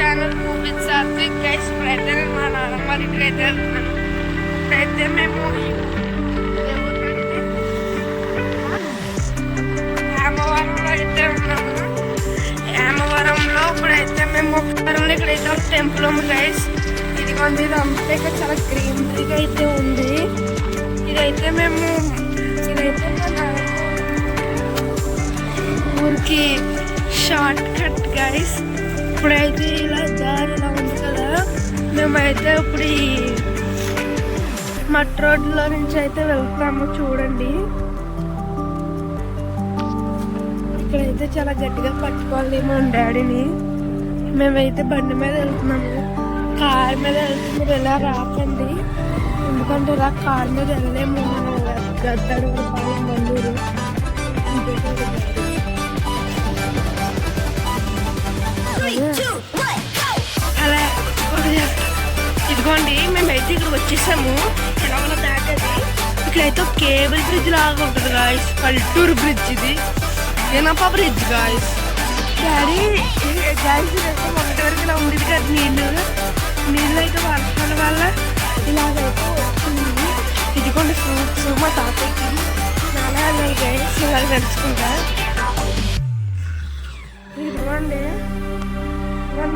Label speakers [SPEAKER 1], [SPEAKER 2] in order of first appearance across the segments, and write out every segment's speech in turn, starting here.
[SPEAKER 1] Channel movies Satvik guys. ఇప్పుడైతే నేను మా నాన్నమ్మ వాళ్ళ ఇంటికి అయితే వెళ్తున్నాను. ఇప్పుడైతే మేము హేమవరంలో అయితే ఉన్నాము. హేమవరంలో ఇప్పుడైతే మేము వరంలో ఇక్కడైతే ఒక టెంపుల్ ఉంది గైస్. ఇదిగోండి, ఇది అంతా ఇక్కడ చాలా గ్రీనరీగా అయితే ఉంది. ఇదైతే ఊరికి షార్ట్ కట్ గైస్. ఇప్పుడైతే ఇలా దారి ఇలా ఉంది కదా, మేమైతే ఇప్పుడు ఈ మట్ రోడ్లో నుంచి అయితే వెళ్తున్నాము. చూడండి, ఇక్కడైతే చాలా గట్టిగా పట్టుకోవాలి మా డాడీని. మేమైతే బండి మీద వెళ్తున్నాము. కార్ మీద వెళ్తే మీరు ఎలా రాకండి, ఎందుకంటే ఇలా కార్ మీద వెళ్ళలేము. గద్దడు పాలెం బండూరు అలా. ఇదిగోండి, మేమైతే ఇక్కడికి వచ్చేసాము. ఎలా దాటది ఇక్కడైతే కేబుల్ బ్రిడ్జ్ లాగా ఉంటుంది గాయస్. పల్లెటూరు బ్రిడ్జ్ ఇది, ఏనప్ప బ్రిడ్జ్ గాయస్. డాడీ గాయస్, ఇదైతే మొదటి వరకు ఇలా ఉండేది కదా, నీళ్ళు అయితే వర్షాల వల్ల ఇలాగైతే వచ్చింది. ఇదిగోండి ఫ్రూట్స్ మా తాతయ్యకి చాలా అన్నాయి గాయస్, ఇలాగ నడుచుకుంటా. ఇదిగోండి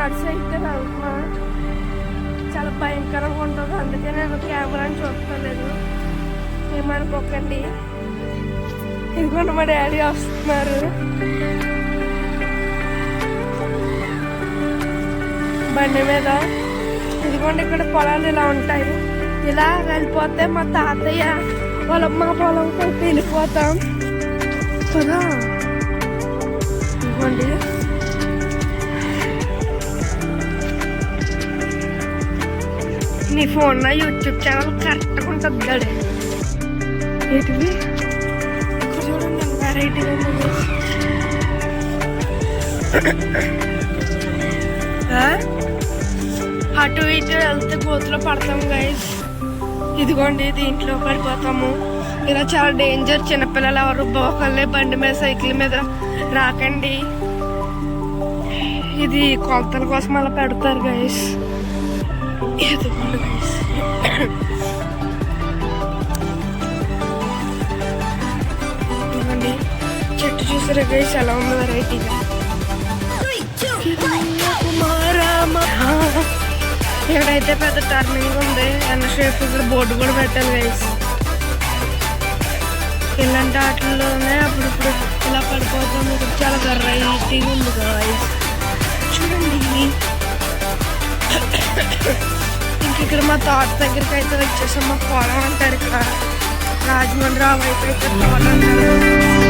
[SPEAKER 1] నడిచి అయితే వెళ్తున్నా. చాలా భయంకరంగా ఉంటుంది, అందుకే నేను కెమెరాని చూడలేదు, ఏమనుకోకండి. ఇదిగోండి మా డాడీ వస్తున్నారు బండి మీద. ఇదిగోండి, ఇక్కడ పొలాలు ఇలా ఉంటాయి. ఇలా వెళ్ళిపోతే మా తాతయ్య మా పొలం కలిపి వెళ్ళిపోతాం కదా. ఇదిగోండి, నీ ఫోన్ నా యూట్యూబ్ ఛానల్ కరెక్ట్గా ఉంటుంది డాడీ. ఏంటివి చూడండి, వెరైటీగా ఉంది. అటు ఇటు వెళ్తే గోతులో పడతాం గైస్. ఇదిగోండి, దీంట్లో పడిపోతాము. ఇలా చాలా డేంజర్. చిన్నపిల్లలు ఎవరు ఒకళ్ళే బండి మీద సైకిల్ మీద రాకండి. ఇది కొలతల కోసం అలా పెడతారు గైస్. ఇదిగోండి గైస్, ఇదిగోండి చెట్టు చూసారా గైస్ ఎలా ఉంది వెరైటీగా. ఇక్కడైతే పెద్ద టర్నింగ్ ఉంది. అన్న షేప్ ఇక్కడ బోర్డు కూడా పెట్టాలి గైస్. ఇలాంటి వాటిల్లోనే అప్పుడప్పుడు ఇలా పడిపోతాం. ఇక్కడ చాలా వెరైటీగా ఉంది గైస్, చూడండి. ఇంక ఇక్కడ మా తోట దగ్గరికి అయితే వచ్చేసాం. మా పొలం అంటారు ఇక్కడ, రాజమండ్రి ఆ వైపు అయితే తోట అంటారు.